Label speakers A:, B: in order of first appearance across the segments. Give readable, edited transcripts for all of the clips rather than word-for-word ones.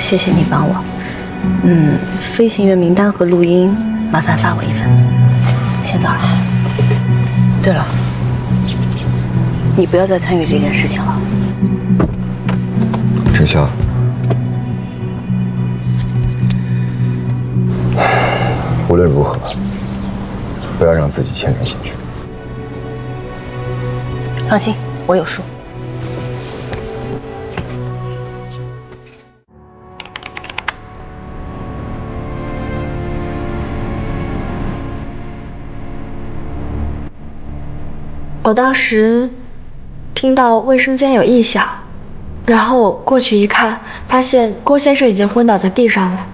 A: 谢谢你帮我。飞行员名单和录音，麻烦发我一份。先走了。对了，你不要再参与这件事情了。
B: 陈潇，无论如何，不要让自己牵连进去。
A: 放心，我有数。
C: 我当时听到卫生间有异响，然后我过去一看，发现郭先生已经昏倒在地上了。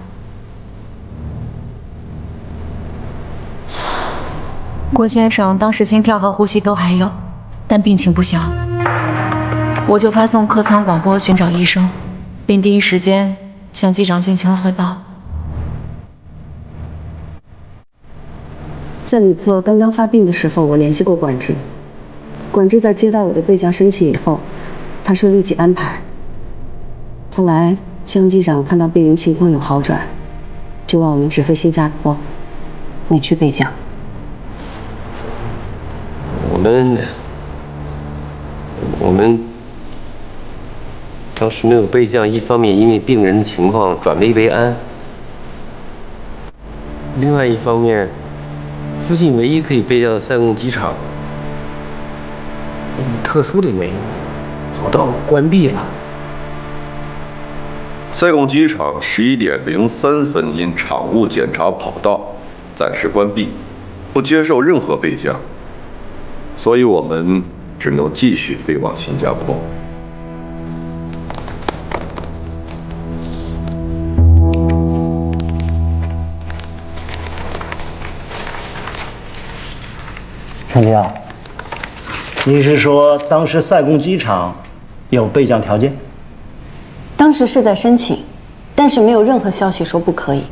D: 郭先生当时心跳和呼吸都还有，但病情不详。我就发送客舱广播寻找医生，并第一时间向机长进行了汇报。
A: 在旅客刚刚发病的时候，我联系过管制。管制在接到我的备降申请以后，他说立即安排。后来江机长看到病人情况有好转，就让我们直飞新加坡，没去备降。
E: 我们当时没有备降，一方面因为病人的情况转危为安，另外一方面，附近唯一可以备降的塞贡机场，特殊的原因，跑道关闭了。
F: 塞贡机场11:03因场务检查跑道暂时关闭，不接受任何备降，所以我们只能继续飞往新加坡。
G: 陈迪啊，你是说当时塞贡机场有备降条件？
A: 当时是在申请，但是没有任何消息说不可以。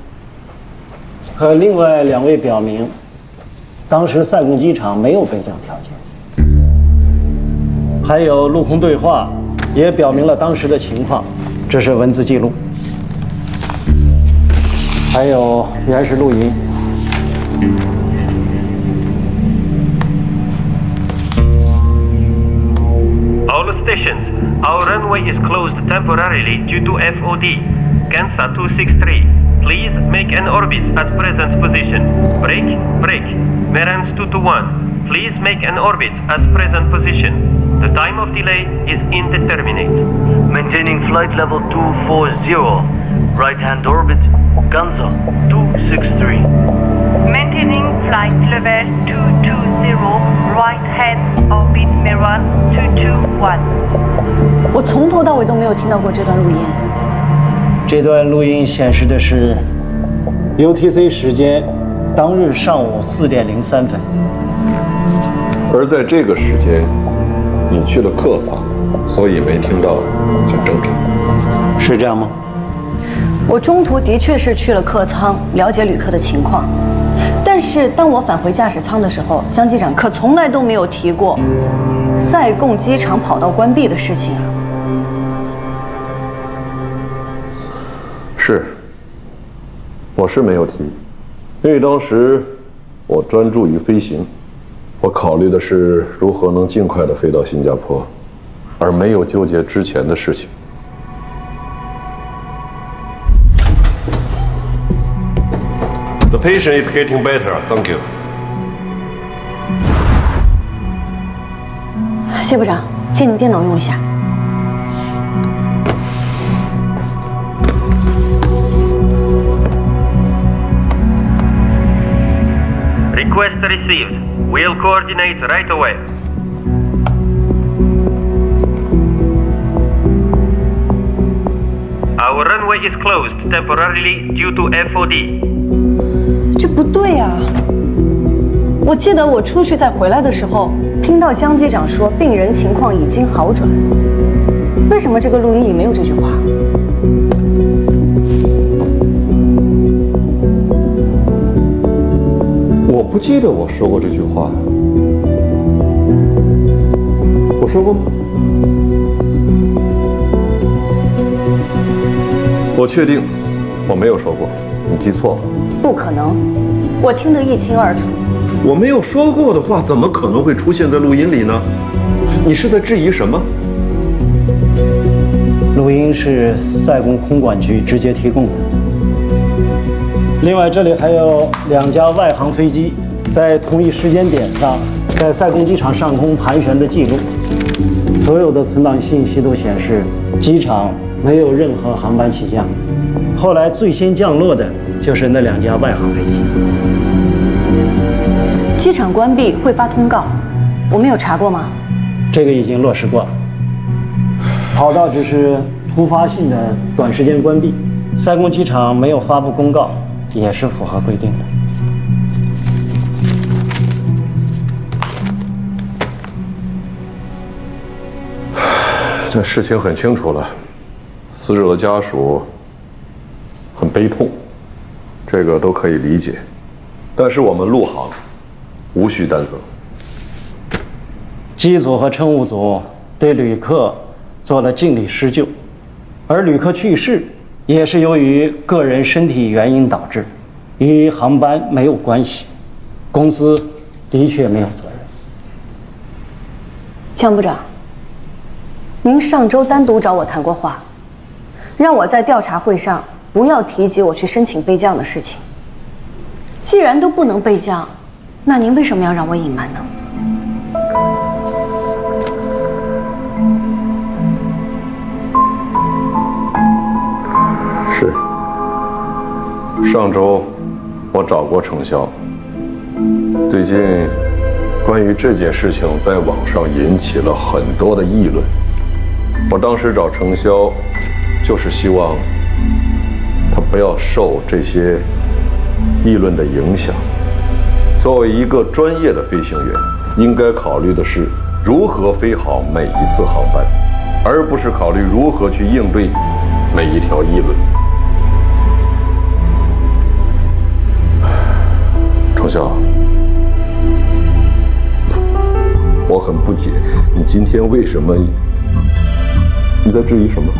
G: 和另外2位表明，当时塞贡机场没有备降条件。还有陆空对话也表明了当时的情况，这是文字记录。还有原始录音。
H: All stations, our runway is closed temporarily due to FOD. Kansa 263, please make an orbit at present position. Break. Merans 221, please make an orbit at present position. The time of delay is indeterminate.
I: Maintaining flight level 240. Right-hand orbit, Kansa 263.
J: Maintaining flight level 220, right-hand orbit Meran 221.
A: 我从头到尾都没有听到过这段录音。
G: 这段录音显示的是 UTC 时间当日上午4:03。
F: 而在这个时间，你去了客舱，所以没听到，很正常。
G: 是这样吗？
A: 我中途的确是去了客舱，了解旅客的情况。但是当我返回驾驶舱的时候，江机长可从来都没有提过塞贡机场跑道关闭的事情啊。
F: 是，我是没有提，因为当时我专注于飞行，我考虑的是如何能尽快的飞到新加坡，而没有纠结之前的事情。The patient is getting better, thank you.
A: 谢部长，借你电脑用一下。
H: Request received. We'll coordinate right away. Our runway is closed temporarily due to FOD.
A: 这不对啊！我记得我出去再回来的时候，听到江机长说病人情况已经好转。为什么这个录音里没有这句话？
F: 我不记得我说过这句话，我说过吗？我确定，我没有说过，你记错了。
A: 不可能，我听得一清二楚。
F: 我没有说过的话，怎么可能会出现在录音里呢？你是在质疑什么？
G: 录音是赛宫空管局直接提供的。另外，这里还有2架外航飞机在同一时间点上在赛宫机场上空盘旋的记录。所有的存档信息都显示，机场没有任何航班起降。后来最先降落的就是那2架外航飞机。
A: 机场关闭会发通告，我们有查过吗？
G: 这个已经落实过了。跑道只是突发性的短时间关闭，赛宫机场没有发布公告，也是符合规定的。
F: 这事情很清楚了，死者的家属很悲痛，这个都可以理解。但是我们陆航无需担责。
G: 机组和乘务组对旅客做了尽力施救，而旅客去世也是由于个人身体原因导致，与航班没有关系，公司的确没有责任。
A: 江部长，您上周单独找我谈过话，让我在调查会上不要提及我去申请备降的事情。既然都不能备降，那您为什么要让我隐瞒呢？
F: 是，上周我找过程潇，最近关于这件事情在网上引起了很多的议论。我当时找程潇，就是希望他不要受这些议论的影响。作为一个专业的飞行员，应该考虑的是如何飞好每一次航班，而不是考虑如何去应对每一条议论。程潇，我很不解，你今天为什么？你在质疑什么？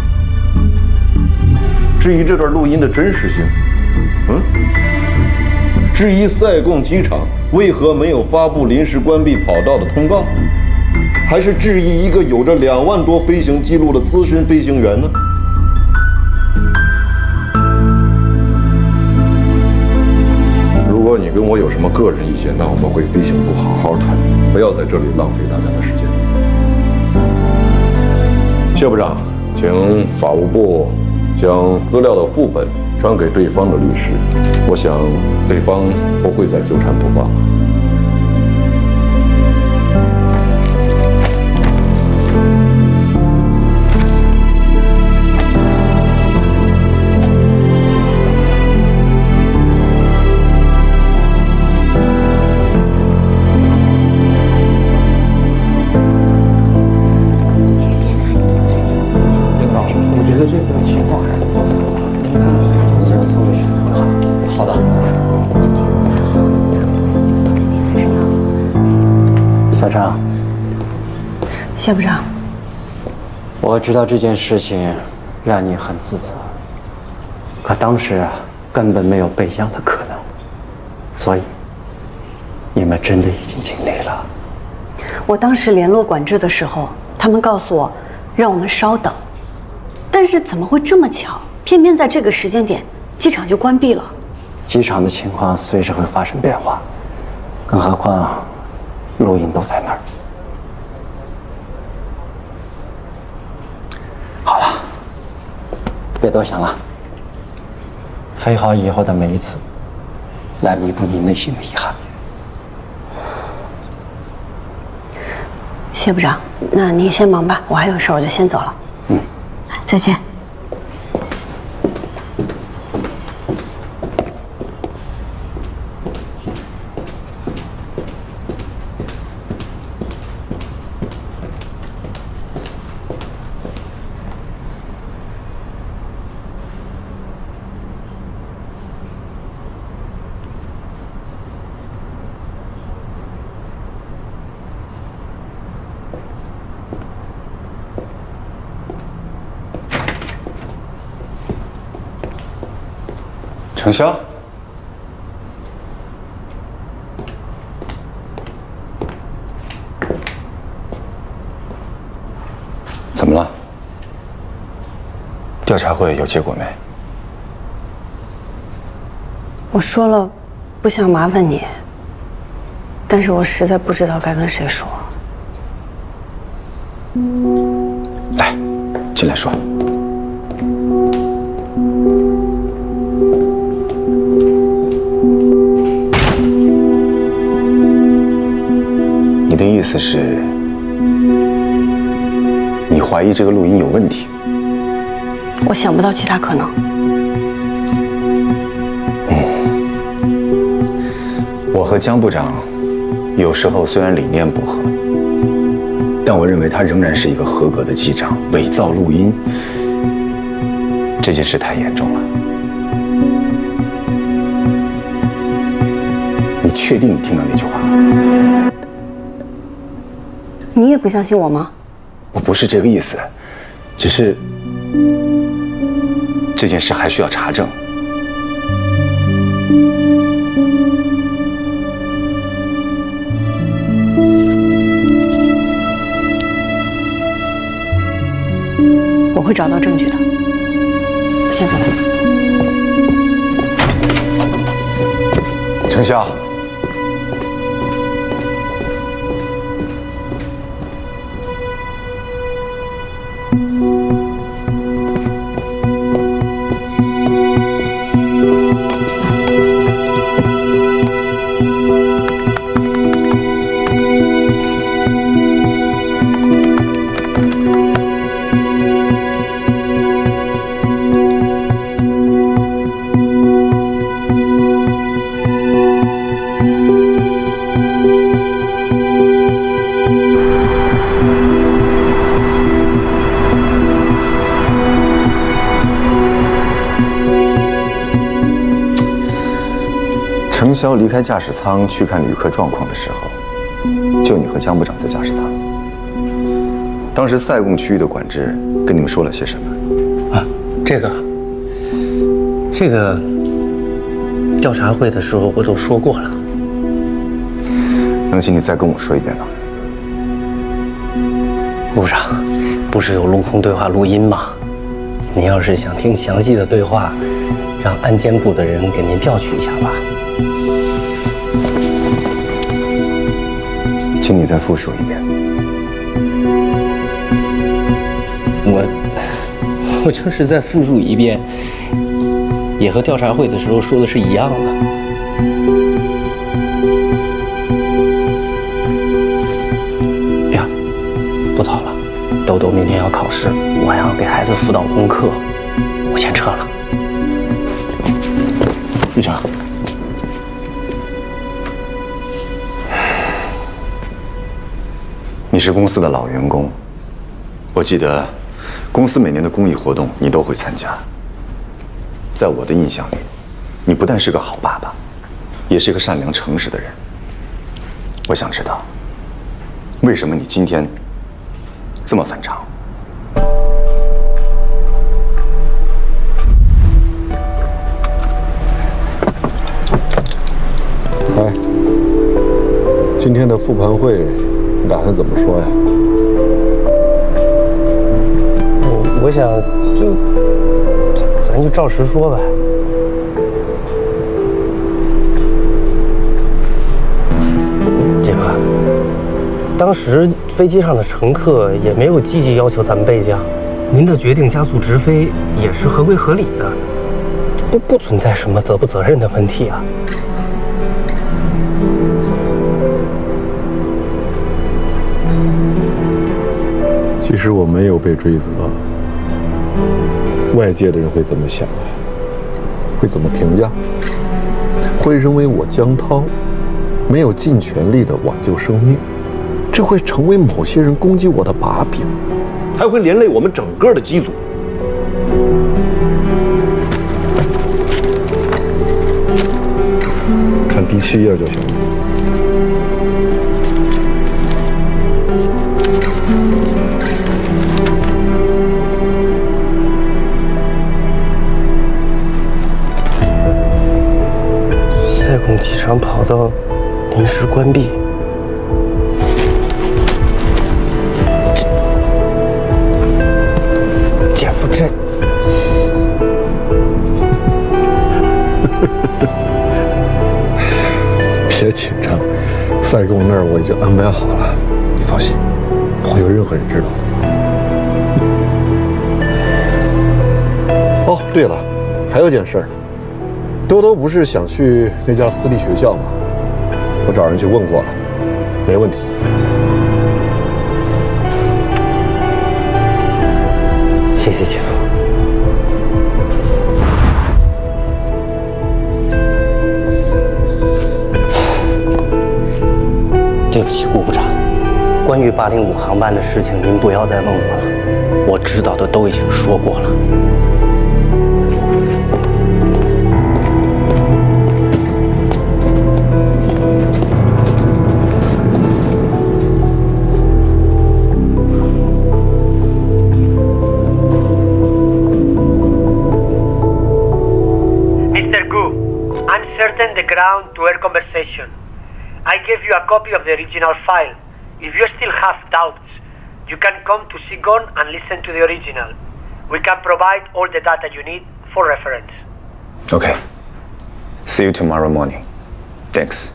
F: 质疑这段录音的真实性？质疑赛贡机场为何没有发布临时关闭跑道的通告？还是质疑一个有着2万多飞行记录的资深飞行员呢？如果你跟我有什么个人意见，那我们回飞行部好好谈，不要在这里浪费大家的时间。谢部长，请法务部将资料的副本转给对方的律师，我想对方不会再纠缠不放了。
A: 谢部长，
G: 我知道这件事情让你很自责，可当时根本没有备降的可能，所以你们真的已经尽力了。
A: 我当时联络管制的时候，他们告诉我让我们稍等，但是怎么会这么巧，偏偏在这个时间点机场就关闭了？
G: 机场的情况随时会发生变化，更何况录音都在那儿。好了，别多想了，飞好以后的每一次，来弥补你内心的遗憾。
A: 谢部长，那您先忙吧，我还有事，我就先走了。再见。
B: 程潇，怎么了？调查会有结果没？
A: 我说了，不想麻烦你，但是我实在不知道该跟谁说。
B: 来，进来说。你的意思是，你怀疑这个录音有问题？
A: 我想不到其他可能。
B: 我和江部长有时候虽然理念不合，但我认为他仍然是一个合格的机长。伪造录音这件事太严重了。你确定你听到那句话了？
A: 你也不相信我吗？
B: 我不是这个意思，只是这件事还需要查证。
A: 我会找到证据的。我先走了。
B: 程潇。程潇离开驾驶舱去看旅客状况的时候，就你和江部长在驾驶舱。当时塞贡区域的管制跟你们说了些什么？
E: 啊，这个调查会的时候我都说过了。
B: 能请你再跟我说一遍吗？
E: 顾部长，不是有陆空对话录音吗？您要是想听详细的对话，让安监部的人给您调取一下吧。
B: 请你再复述一遍。
E: 我就是再复述一遍，也和调查会的时候说的是一样的。哎呀，不早了，豆豆明天要考试，我还要给孩子辅导功课，我先撤了。
B: 队长。你是公司的老员工，我记得公司每年的公益活动你都会参加。在我的印象里，你不但是个好爸爸，也是个善良诚实的人。我想知道，为什么你今天这么反常？
F: 嗨，今天的复盘会你打算怎么说呀？
E: 我想咱就照实说呗。这个，当时飞机上的乘客也没有积极要求咱们备降，您的决定加速直飞也是合规合理的，不存在什么责不责任的问题啊。
F: 其实我没有被追责，外界的人会怎么想啊？会怎么评价？会认为我江涛没有尽全力地挽救生命，这会成为某些人攻击我的把柄，还会连累我们整个的机组。看第7页就行了。
E: 上跑道临时关闭。姐夫这……
F: 别紧张，塞贡那儿我已经安排好了，你放心，不会有任何人知道的。哦，对了，还有件事儿，多多不是想去那家私立学校吗？我找人去问过了，没问题。
E: 谢谢姐夫。对不起，顾部长，关于805航班的事情，您不要再问我了，我知道的都已经说过了。
K: Mr. Gu, I'm certain the ground-to-air conversation. I gave you a copy of the original file. If you still have doubts, you can come to Sigon and listen to the original. We can provide all the data you need for reference.
B: Okay. See you tomorrow morning. Thanks.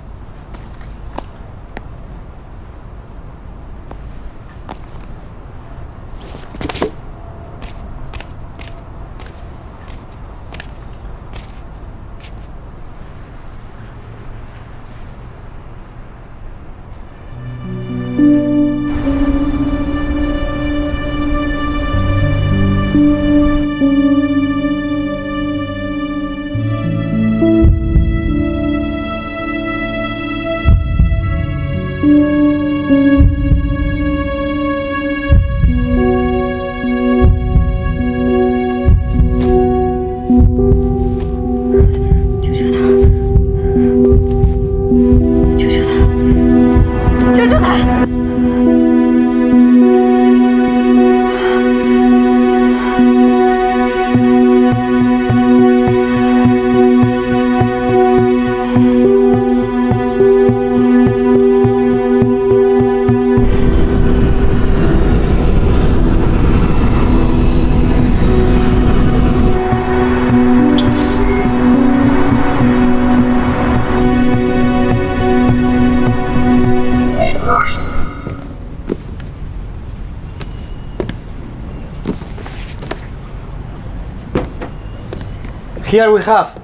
K: Here we have.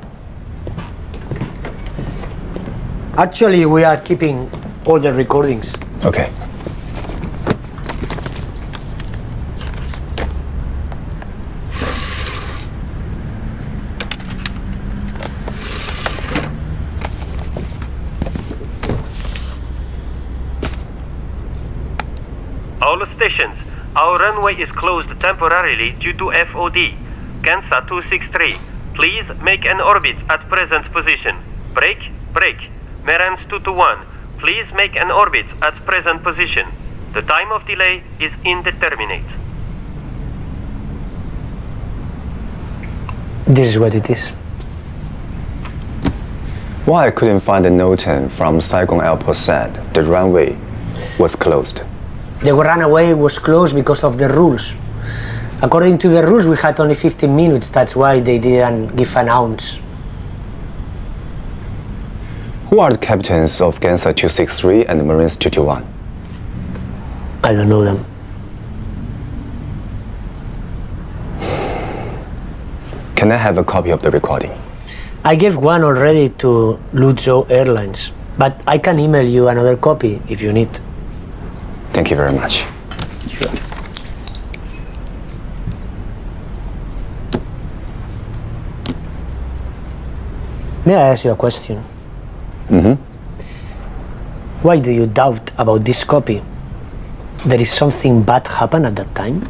K: Actually, we are keeping all the recordings.
B: Okay.
H: All stations, our runway is closed temporarily due to FOD. Kansa 263, please make an orbit at present position. Break, break. Merans 221, please make an orbit at present position. The time of delay is indeterminate.
K: This is what it is.
B: Why I couldn't find a note from Saigon Airport said the runway was closed.
K: The runway was closed because of the rules. According to the rules, we had only 15 minutes. That's why they didn't give an ounce.
B: Who are the captains of Gansa 263 and Marines 221?
K: I don't know them.
B: Can I have a copy of the recording?
K: I gave one already to Luzhou Airlines, but I can email you another copy if you need.
B: Thank you very much.
K: Sure. May I ask you a question?
B: Mm-hmm.
K: Why do you doubt about this copy? There is something bad happened at that time?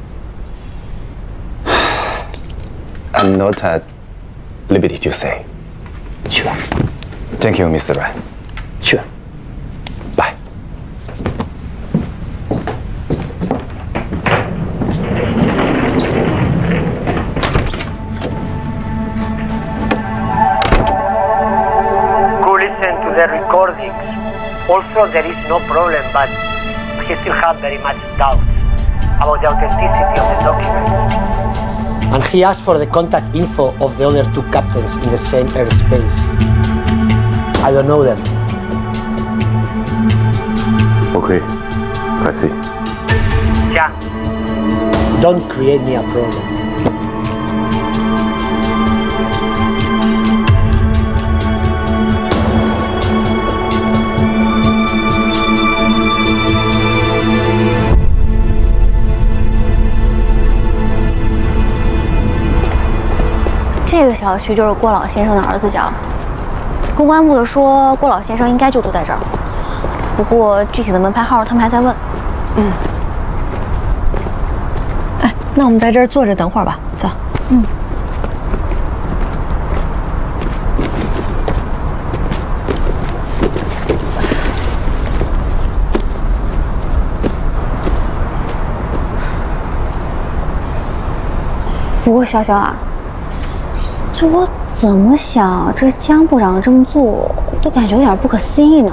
B: I'm not at liberty to say.
K: Sure.
B: Thank you, Mr. Ran.
K: Sure.
B: Bye.
K: Go listen to to the recordings. Also, there is no problem, but he still has very much doubts about the authenticity of the documents. And he asked for the contact info of the other two captains in the same airspace. I don't know them.
F: Okay, I see.
K: Jan, don't create me a problem.
L: 这个小区就是郭老先生的儿子家。公关部的说，郭老先生应该就住在这儿。不过具体的门牌号他们还在问。
A: 哎，那我们在这儿坐着等会儿吧，走。
L: 不过小小啊，这我怎么想，这江部长这么做，都感觉有点不可思议呢。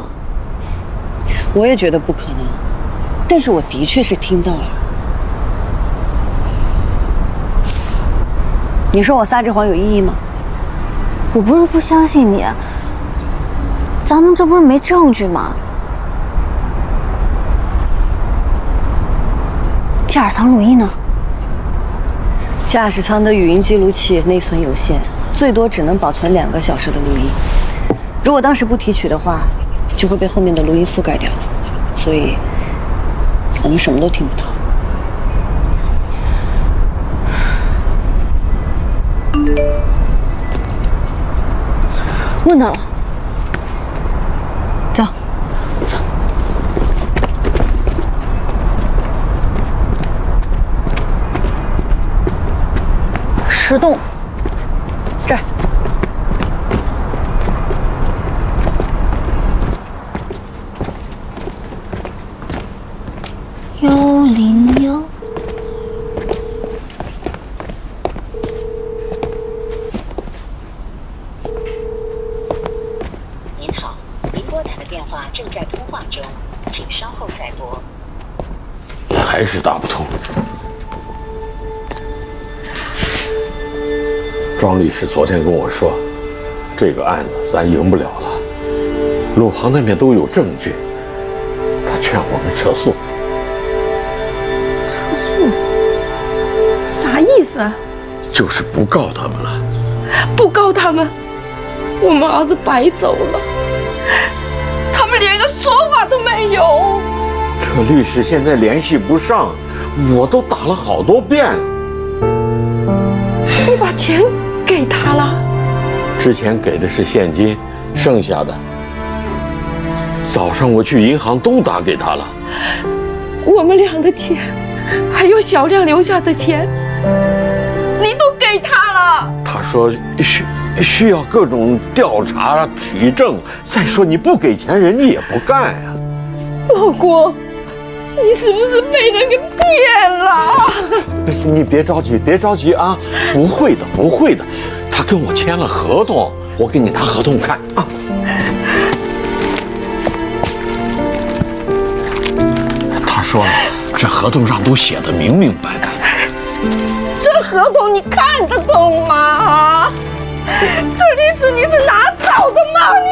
A: 我也觉得不可能，但是我的确是听到了。你说我撒这谎有意义吗？
L: 我不是不相信你，咱们这不是没证据吗？驾驶舱录音呢？
A: 驾驶舱的语音记录器内存有限，最多只能保存2个小时的录音。如果当时不提取的话，就会被后面的录音覆盖掉，所以我们什么都听不到。
L: 问到了，
A: 走，走。
L: 石洞，这儿。101。
M: 您好，您拨打的电话正在通话中，请稍后再拨。
F: 还是打不通。庄律师昨天跟我说，这个案子咱赢不了了，鲁航那边都有证据，他劝我们撤诉。
N: 撤诉？啥意思？
F: 就是不告他们了。
N: 不告他们，我们儿子白走了，他们连个说法都没有。
F: 可律师现在联系不上，我都打了好多遍了。
N: 你把钱给他了？
F: 之前给的是现金，剩下的早上我去银行都打给他了。
N: 我们俩的钱，还有小亮留下的钱，你都给他了。
F: 他说需要各种调查取证，再说你不给钱，人家也不干呀。
N: 老郭，你是不是被人给骗了？
F: 你别着急，别着急啊！不会的，不会的。他跟我签了合同，我给你拿合同看啊。他说了，这合同上都写的明明白白的。
N: 这合同你看得懂吗？这律师你是哪找的吗你？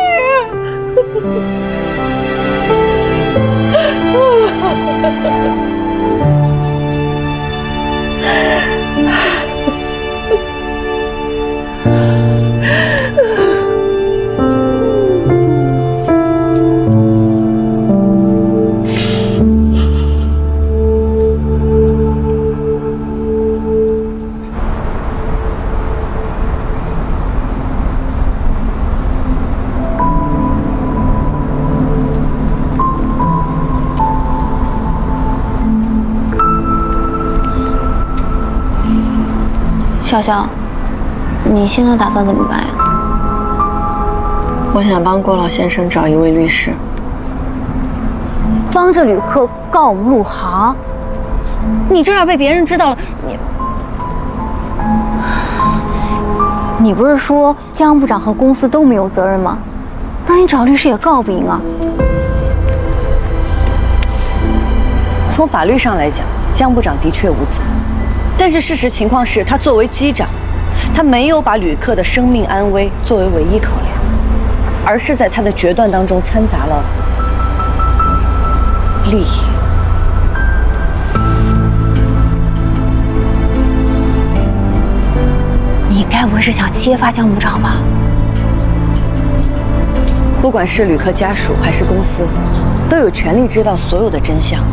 L: 笑笑，你现在打算怎么办呀？
A: 我想帮郭老先生找一位律师，
L: 帮着旅客告我们陆航。你这样被别人知道了，你不是说江部长和公司都没有责任吗？那你找律师也告不赢啊。
A: 从法律上来讲，江部长的确无责，但是事实情况是他作为机长，他没有把旅客的生命安危作为唯一考量，而是在他的决断当中掺杂了利益。
L: 你该不会是想揭发江部长吧？
A: 不管是旅客家属还是公司，都有权利知道所有的真相。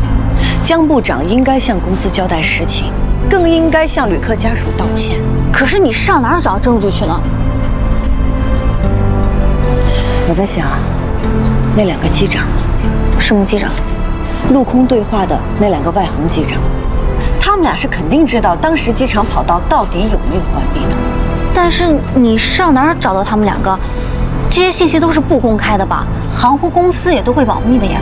A: 江部长应该向公司交代实情，更应该向旅客家属道歉。
L: 可是你上哪儿找证据去呢？
A: 我在想，那两个机长，
L: 什么机长？
A: 陆空对话的那两个外航机长，他们俩是肯定知道当时机场跑道到底有没有关闭的。
L: 但是你上哪儿找到他们两个？这些信息都是不公开的吧？航空公司也都会保密的呀。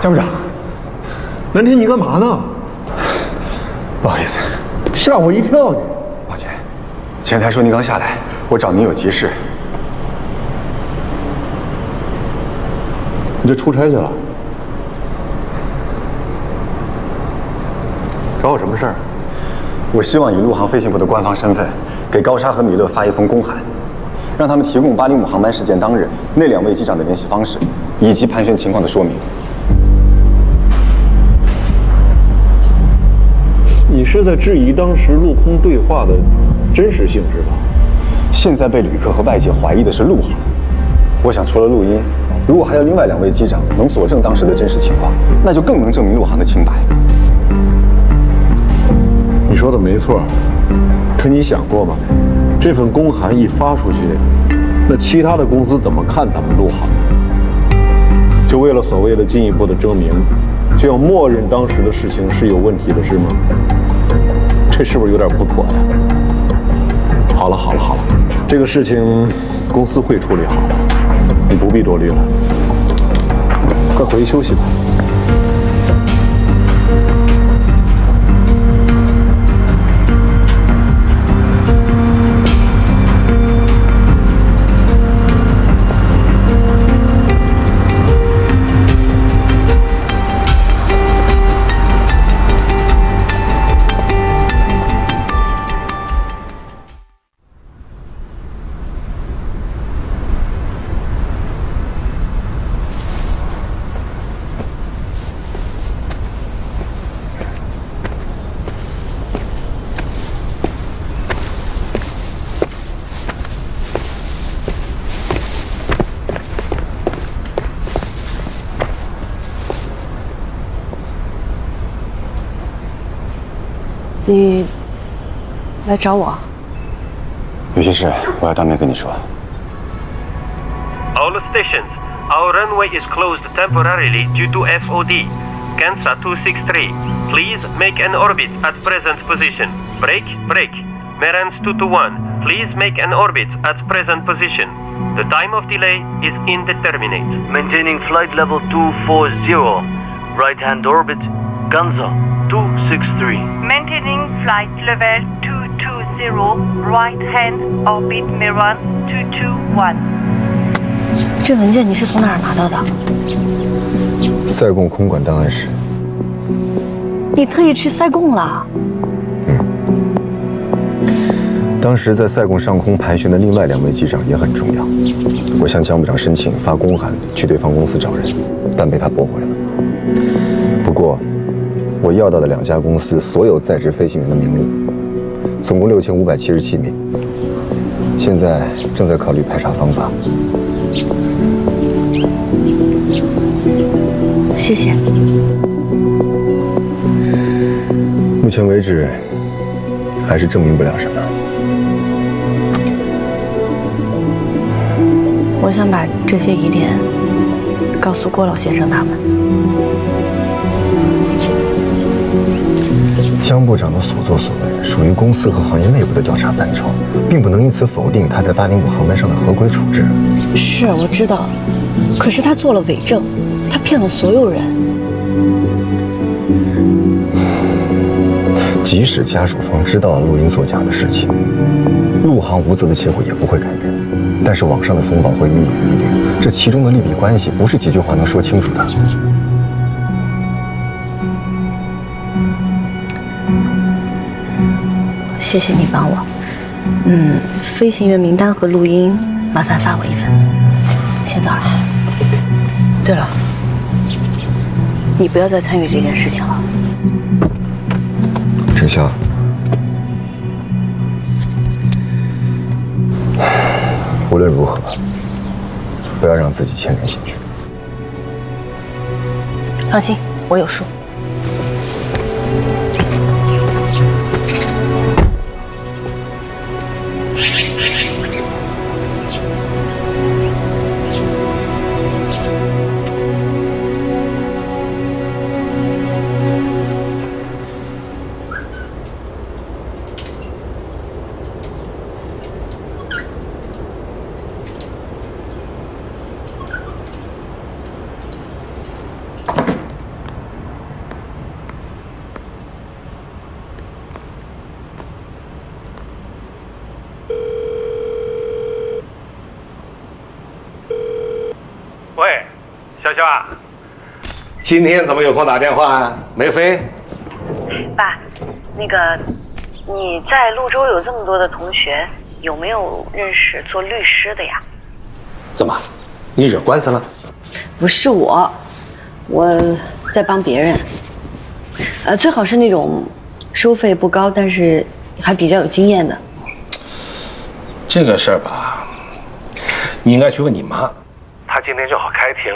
F: 江部长，南天，你干嘛呢？
B: 不好意思，
F: 吓我一跳你。
B: 抱歉，前台说您刚下来，我找您有急事。
F: 你这出差去了？找我什么事儿？
B: 我希望以陆航飞行部的官方身份，给高沙和米勒发一封公函，让他们提供805航班事件当日那2位机长的联系方式，以及盘旋情况的说明。
F: 你是在质疑当时陆空对话的真实性是吧？
B: 现在被旅客和外界怀疑的是陆航，我想除了录音，如果还有另外2位机长能佐证当时的真实情况，那就更能证明陆航的清白。
F: 你说的没错，可你想过吗？这份公函一发出去，那其他的公司怎么看咱们陆航？就为了所谓的进一步的证明，就要默认当时的事情是有问题的，是吗？这是不是有点不妥呀？好了，这个事情公司会处理好的，你不必多虑了。快回去休息吧。
A: 你来找我？
B: 有些事我要当面跟你说。
H: All stations, our runway is closed temporarily due to FOD. Gansa 263, please make an orbit at present position. Break. Merans 221, please make an orbit at present position. The time of delay is indeterminate.
I: Maintaining flight level 240, right-hand orbit, Gansa 263.
J: Maintaining flight level 220, right hand orbit Meran 221.
L: 这文件你是从哪儿拿到的？
B: 塞贡空管档案室。
L: 你特意去塞贡了？
B: 当时在塞贡上空盘旋的另外2位机长也很重要。我向江部长申请发公函去对方公司找人，但被他驳回了。不过，我要到的2家公司所有在职飞行员的名录，总共6577名。现在正在考虑排查方法。
A: 谢谢。
B: 目前为止，还是证明不了什么。
A: 我想把这些疑点告诉郭老先生他们。
B: 江部长的所作所为属于公司和行业内部的调查范畴，并不能因此否定他在805航班上的合规处置。
A: 是我知道，可是他做了伪证，他骗了所有人。
B: 即使家属方知道了录音作假的事情，陆航无责的结果也不会改变。但是网上的风暴会愈演愈烈，这其中的利弊关系不是几句话能说清楚的。
A: 谢谢你帮我。飞行员名单和录音，麻烦发我一份。先走了。对了，你不要再参与这件事情了。
B: 陈潇，无论如何，不要让自己牵连进去。
A: 放心，我有数。
O: 喂，潇潇啊，今天怎么有空打电话啊？没飞？
P: 爸，那个你在潞州有这么多的同学，有没有认识做律师的呀？
O: 怎么，你惹官司了？
A: 不是我在帮别人。最好是那种收费不高，但是还比较有经验的。
O: 这个事儿吧，你应该去问你妈。她今天正好开庭，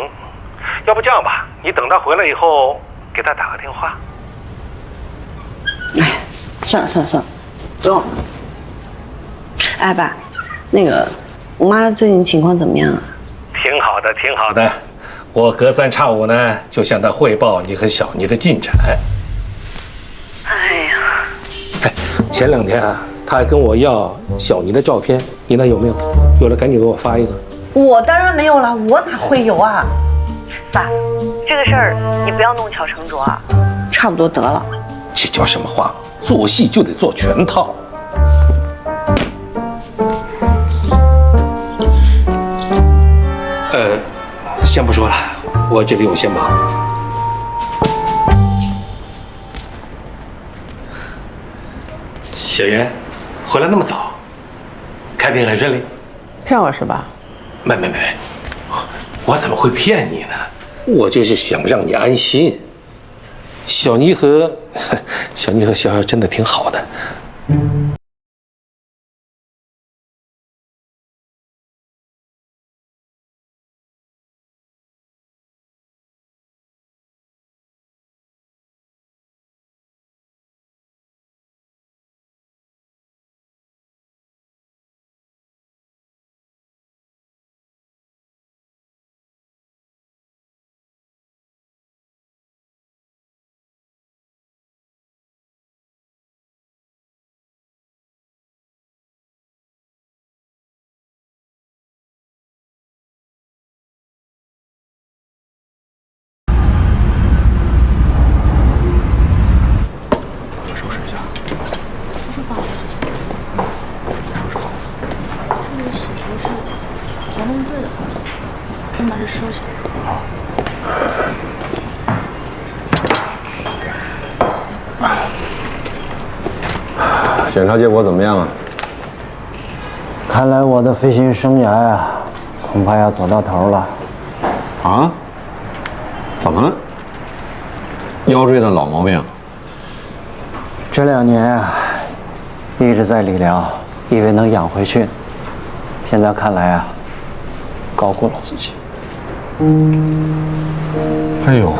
O: 要不这样吧，你等她回来以后，给她打个电话。
A: 哎，算了，不用。哎，爸，那个我妈最近情况怎么样啊？
O: 挺好的。我隔三差五呢，就向她汇报你和小妮的进展。
P: 哎呀，
O: 前2天啊，她还跟我要小妮的照片，你那有没有？有了赶紧给我发一个。
A: 我当然没有了，我哪会有啊？
P: 爸，这个事儿你不要弄巧成拙啊。
A: 差不多得了。
O: 这叫什么话？做戏就得做全套。先不说了，我这里有些忙。小袁，回来那么早，开庭很顺利？
Q: 骗我是吧？
O: 没，我怎么会骗你呢？我就是想让你安心。小妮和潇潇真的挺好的。
R: 收起来。
B: 好。
F: 检查结果怎么样啊？
G: 看来我的飞行生涯呀，恐怕要走到头了。
F: 啊？怎么了？腰椎的老毛病。
G: 这2年啊，一直在理疗，以为能养回去，现在看来啊，高估了自己。
F: 哎呦，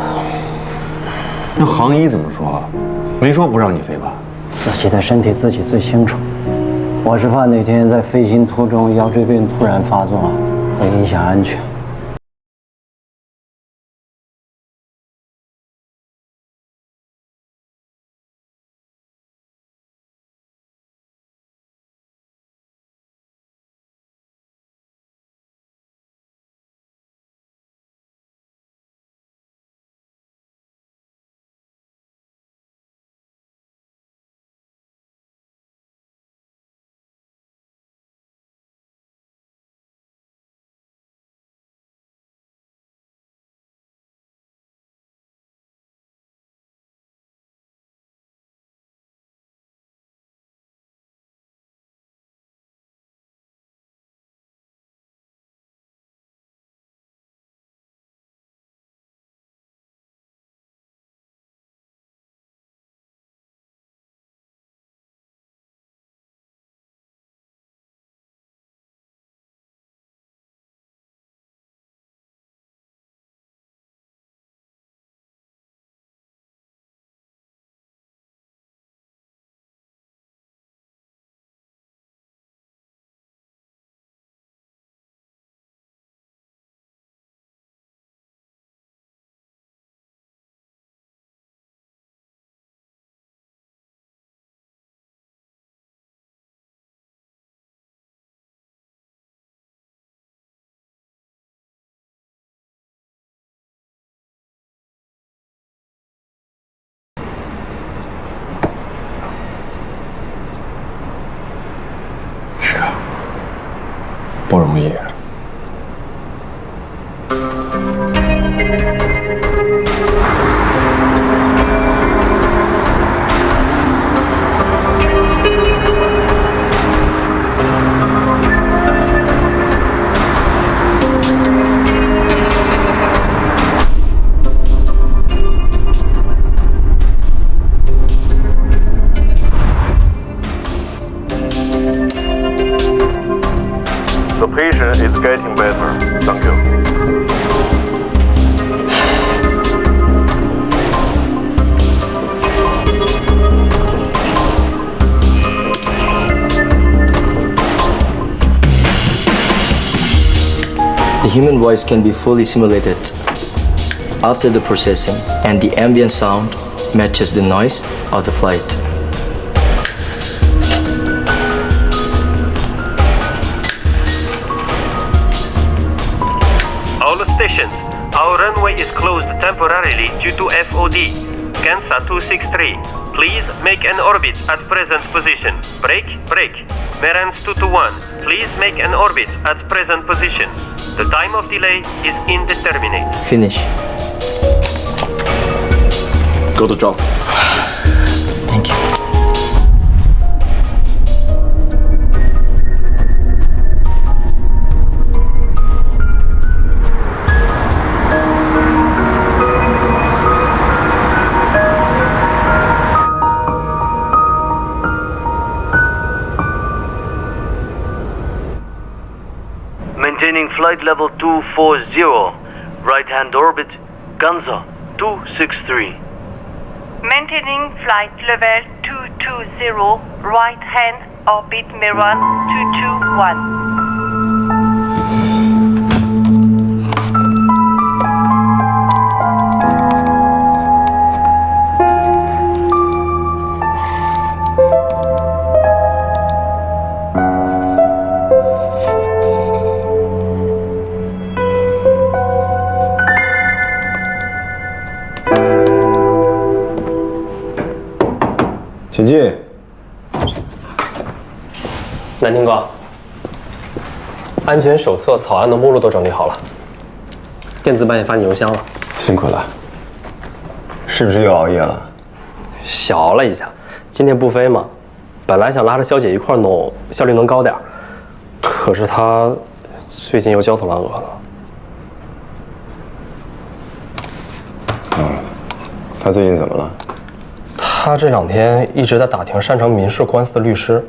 F: 那行医怎么说？没说不让你飞吧？
G: 自己的身体自己最清楚。我是怕哪天在飞行途中腰椎病突然发作，会影响安全。
E: 不容易。
F: The patient is getting better. Thank you.
Q: The human voice can be fully simulated after the processing, and the ambient sound matches the noise of the flight.
H: All stations, our runway is closed temporarily due to FOD. Gansa 263, please make an orbit at present position. Break. Merans 221, please make an orbit at present position. The time of delay is indeterminate.
Q: Finish.
E: Go to job.
Q: Thank you.
I: Maintaining flight level 240, right-hand orbit, Gansa 263.
J: Maintaining flight level 220, right-hand orbit Miran 221.
B: 请进。
E: 南京哥，安全手册草案的目录都整理好了，电子版也发你邮箱了。
B: 辛苦了。是不是又熬夜了？
E: 小熬了一下，今天不飞嘛，本来想拉着肖姐一块弄，效率能高点，可是她最近又焦头烂额的。
B: 她最近怎么了？
E: 他这2天一直在打听擅长民事官司的律师，